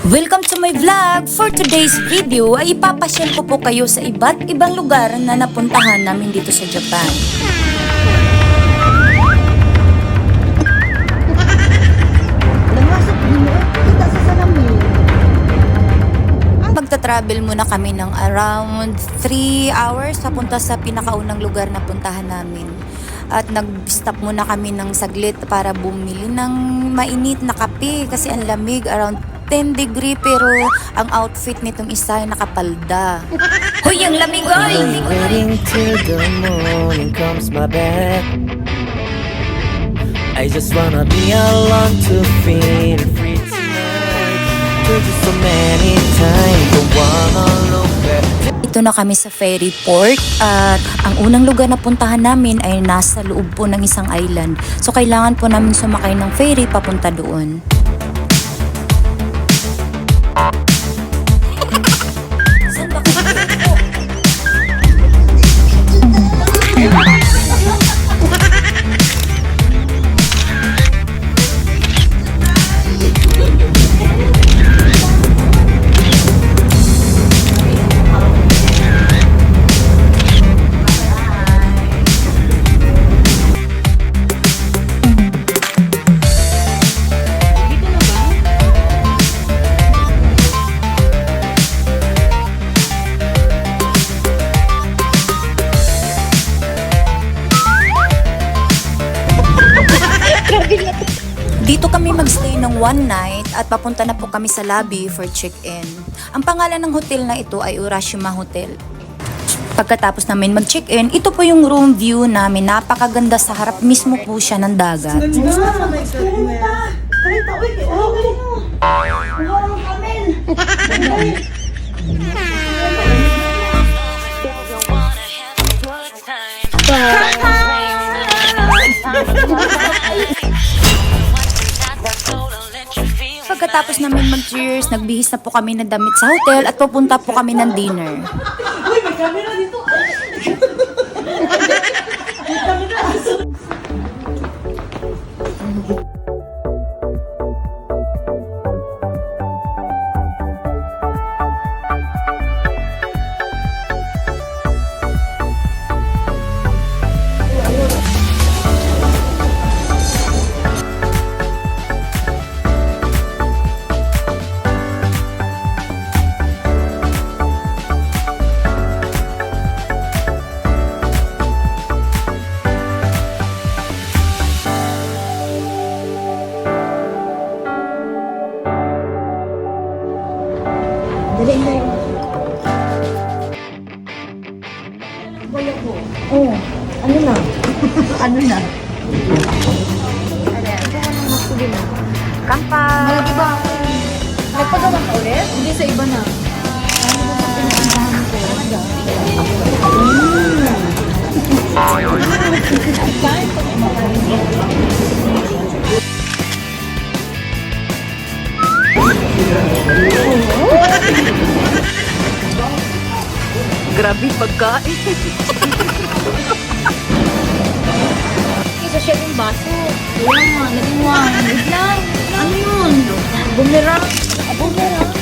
Welcome to my vlog! For today's video ay ipapasyal ko po kayo sa iba't ibang lugar na napuntahan namin dito sa Japan. Magta-travel muna kami ng around 3 hours papunta sa pinakaunang lugar na puntahan namin. At nag-stop muna kami ng saglit para bumili ng mainit na kape kasi ang lamig, around 10 degree, pero ang outfit nitong isa ay nakapalda. Hoy, ang lamig, oy! Waiting till the morning comes my back. I just wanna be alone to feel free tonight. Told you so many times, don't wanna look back. Ito na kami sa ferry port at ang unang lugar na puntahan namin ay nasa loob po ng isang island. So kailangan po namin sumakay ng ferry papunta doon. Dito kami magstay ng one night at papunta na po kami sa lobby for check-in. Ang pangalan ng hotel na ito ay Urashima Hotel. Pagkatapos namin mag-check-in, ito po yung room view namin. Napakaganda, sa harap mismo po siya ng dagat. Pagkatapos namin mag-cheers, nagbihis na po kami ng damit sa hotel at pupunta po kami ng dinner. Uy, may camera dito. May camera. Dali na yun. Wala po. Oo. Ano na? Ano na? Kampai! Malagi ba ako? Nagpagawa ka ulit? Hindi, sa iba na. Ano ba sa pinapuntahan ko? Kain ko na Grabe pagkain. Isa siya yung baso. Wala nga, naging wine. Wait lang. Ano yun? Bumerang. Bumerang.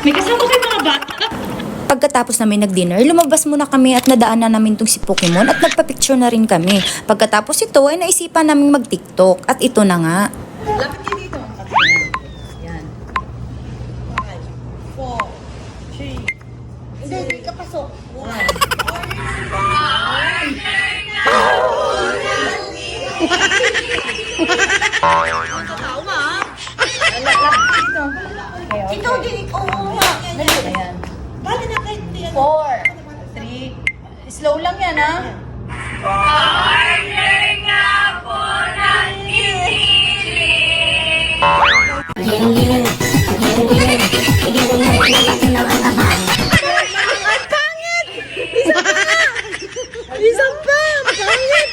May kasama kayo mga bata. Pagkatapos namin nag-dinner, lumabas muna kami at nadaanan namin tong si Pokemon at nagpa-picture na rin kami. Pagkatapos ito ay naisipan namin mag-TikTok at ito na nga. Lapit kayo dito. Yan. 5, 4, 3. Hindi ka pasok. 1. Ito din. Oo nga. Ayan. Bali na kahit 4, 3. Slow lang yan, ha? Isa pa! Pangit!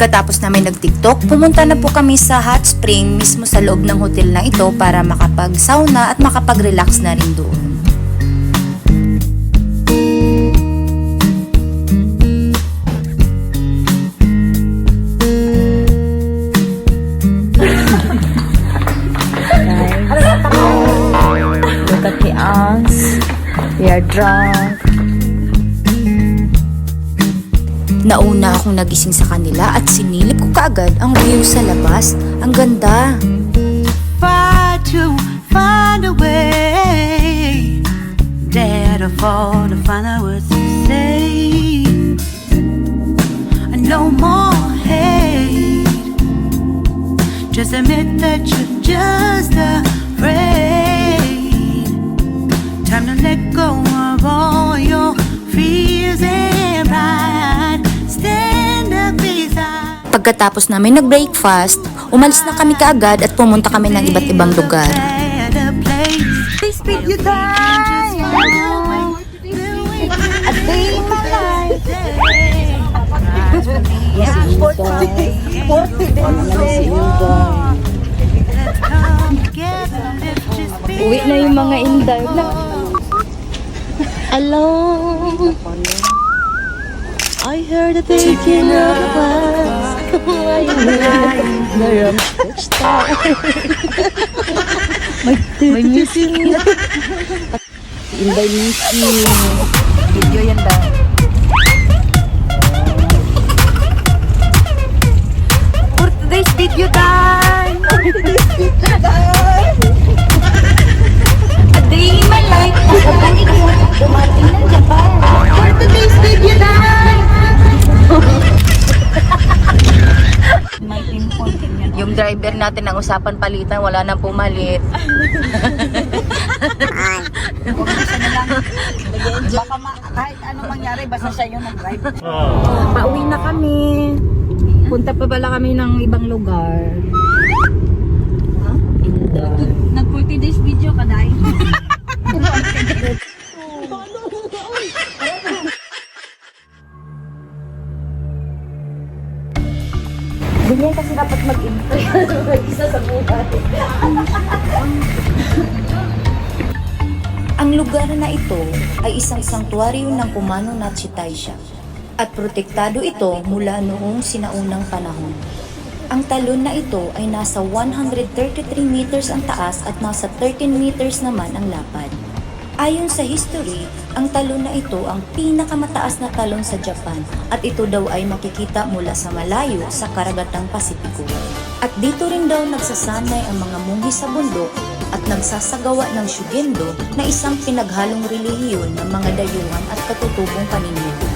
Pagkatapos namin nag-TikTok, pumunta na po kami sa hot spring mismo sa loob ng hotel na ito para makapag-sauna at makapag-relax na rin doon. Look at the us. We are drunk. Nauna akong nagising sa kanila at sinilip ko kaagad ang view sa labas. Ang ganda! Try to find a way, dare to fall to find the words to say. No more hate, just admit that you're just afraid. Time to let go of all your fears and pride. Stand up beside. Pagkatapos namin nag-breakfast, umalis na kami kaagad at pumunta kami ng iba't ibang lugar. Please speak you die. A day in my life. 40 Uwi na yung mga inday. Alone. I heard a taking of us. May missing. Inday missing. Video yan ba? For today's video time. A day in my life. Dumating ng Japan. For today's video time. Yung driver natin ang usapan palitan, wala nang pumalit. Baka kahit anong mangyari, basta siya yung nag-drive. Pauwi na kami. Punta pa pala kami ng ibang lugar. Nag-40 days video ka, Day. Ganyan kasi dapat mag-intro. Isa sa buhay. Ang lugar na ito ay isang sanktuaryo ng Kumano na Chitaisha at protektado ito mula noong sinaunang panahon. Ang talon na ito ay nasa 133 meters ang taas at nasa 13 meters naman ang lapad. Ayon sa history, ang talon na ito ang pinakamataas na talon sa Japan at ito daw ay makikita mula sa malayo sa karagatang Pasipiko. At dito rin daw nagsasanay ang mga munghi sa bundok at nagsasagawa ng Shugendo na isang pinaghalong relihiyon ng mga dayuhan at katutubong paniniwala.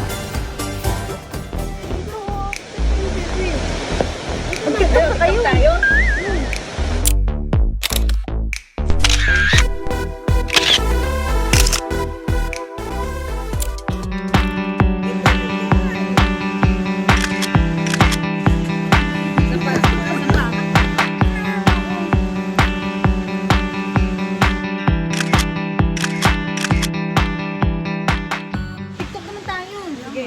TikTok naman tayo. Sige.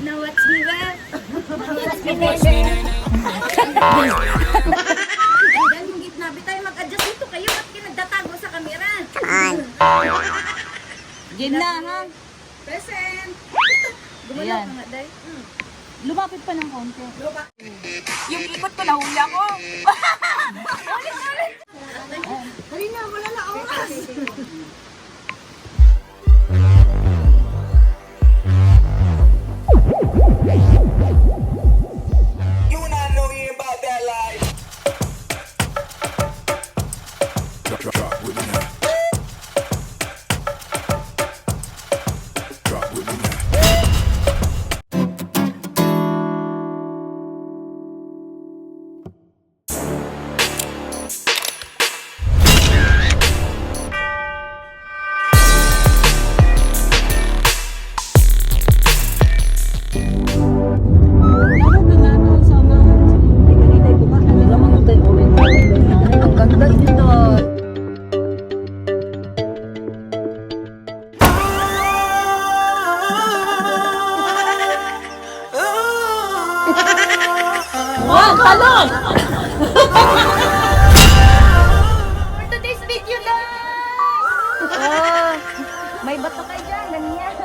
Now what's me well? Hanggang yung gitna, bitay mag-adjust dito kayo at kinagdatago sa kamera. Game na, ha? Present! Gumalaw Ayan. ka nga, Day. Lumapit pa ng konti. Yung ikot ko, nahuli ako. Dali na, wala na oras. You and I know you about that life. Drop with me now. Drop with me now. Talon! For today's video lang! Oh, may bato kayo dyan, ganyan.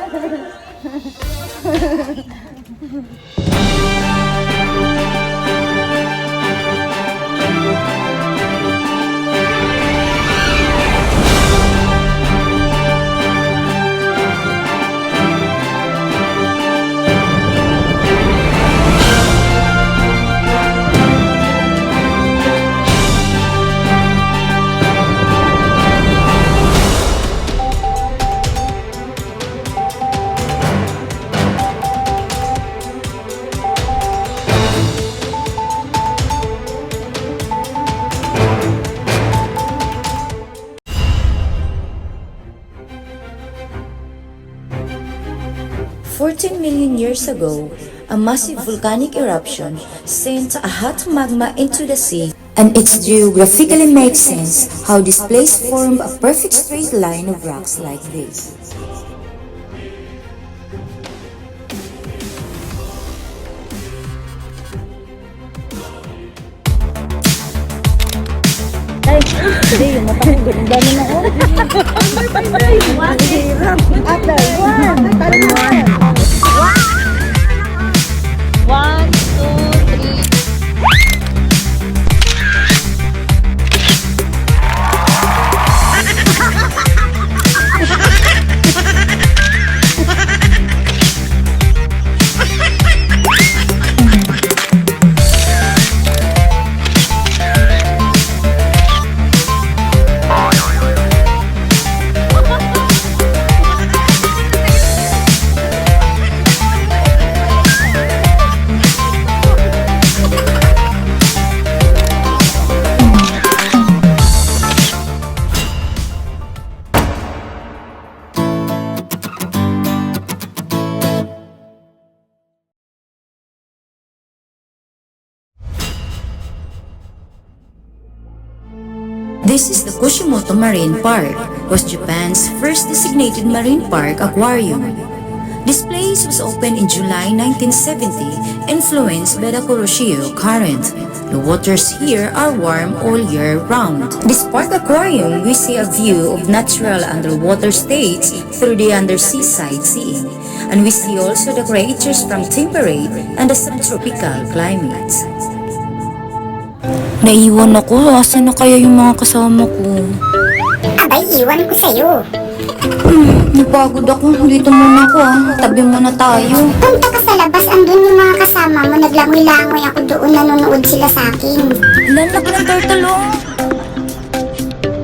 14 million years ago, a massive volcanic eruption sent a hot magma into the sea, and it geographically makes sense how this place formed a perfect straight line of rocks like this. Hindi, yung mata ko, gano'n ako. After one, talon na. 1, 2, 3. This is the Kushimoto Marine Park, was Japan's first designated marine park aquarium. This place was opened in July 1970, influenced by the Kuroshio Current. The waters here are warm all year round. This park aquarium, we see a view of natural underwater states through the undersea sightseeing, and we see also the creatures from temperate and the subtropical climates. Naiwan ako. Asan na kaya yung mga kasama ko? Abay, iwan ko sa'yo. Napagod ako. Dito muna ako Tabi muna tayo. Punta ka sa labas, andun yung mga kasama mo. Naglangoy-langoy ako doon, nanonood sila sa akin. Lanak ng turtle.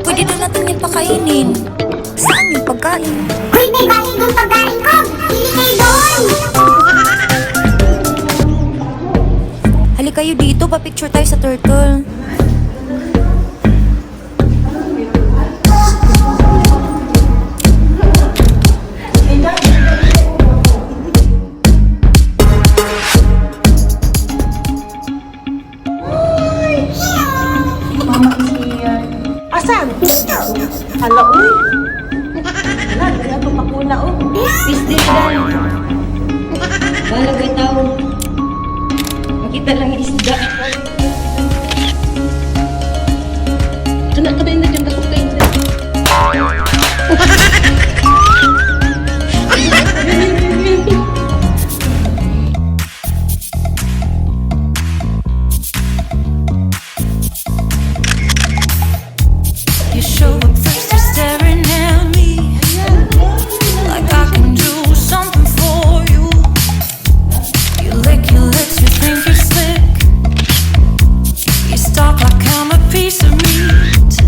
Pwede na natin yung pakainin. Saan yung pagkain? Hoy, may baling yung pagkain ko! Hindi kayo doon! Halika kayo dito. Pa-picture tayo sa turtle. Asan? Dito! Hala, uy! Hala, hindi ako makuna, oh. Peace din dahil. Balagay tao. Makita lang yung isda. Kanak ka din na dyan, takot kayo dyan. You show up first, you're staring at me like I can do something for you. You lick your lips, you think you're slick. You stalk like I'm a piece of meat.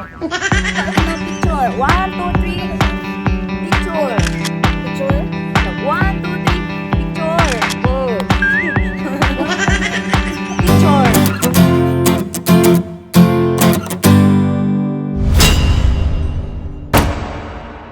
Picture. 1, 2, 3.